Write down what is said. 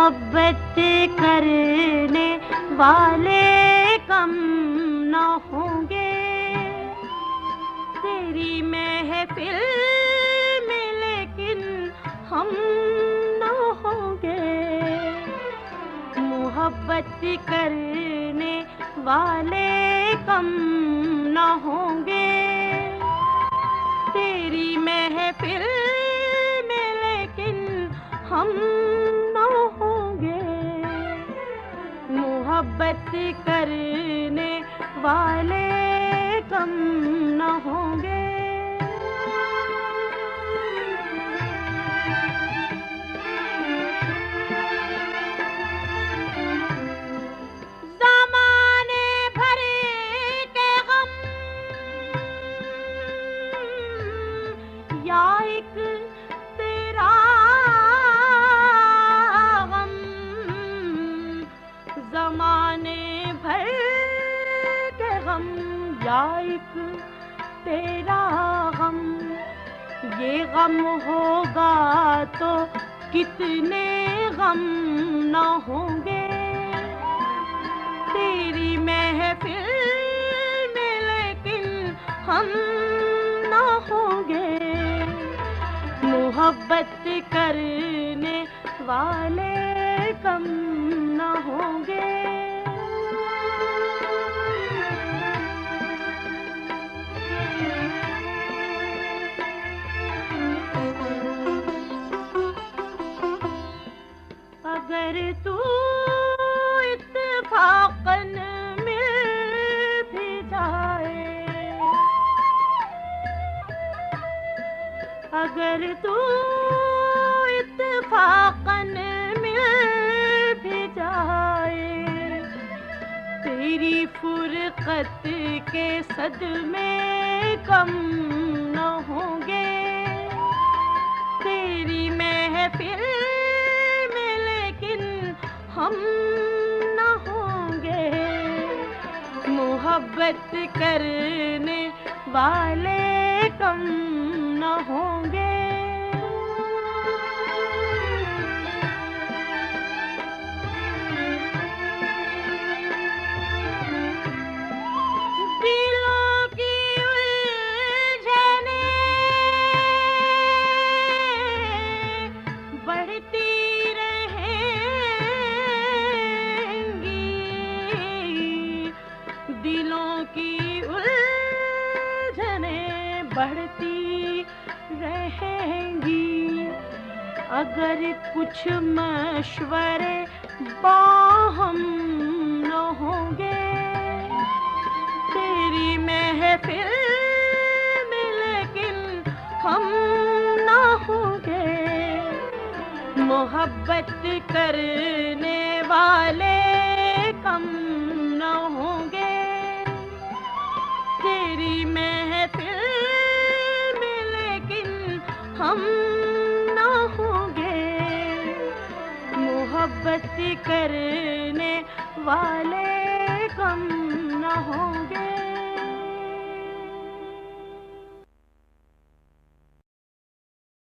मोहब्बत करने वाले कम न होंगे, तेरी महफिल में लेकिन हम न होंगे। मोहब्बत करने वाले कम न होंगे, तेरी महफिल में लेकिन हम न होंगे। मोहब्बत करने वाले कम न होंगे। ज़माने भर के गम या एक तेरा गम, ज़माने भर के गम या एक तेरा गम। ये गम होगा तो कितने गम न होंगे, तेरी महफिल में लेकिन हम न होंगे। मोहब्बत करने वाले कम न होंगे। अगर तू इत्तेफाकन मिल भी जाए, अगर तू इत्तेफाकन मिल भी जाए, तेरी फुरकत के सदमे कम न होंगे, तेरी महफिल हम न होंगे। मोहब्बत करने वाले कम न होंगे। दिलों की उलझने बढ़ती दिलों की उलझने बढ़ती रहेंगी। अगर कुछ मशवरे बाहम न होंगे, तेरी महफिल में लेकिन हम न होंगे। मोहब्बत करने वाले कम न होंगे, तेरी महफिल में लेकिन हम न होंगे। मोहब्बत करने वाले कम न होंगे।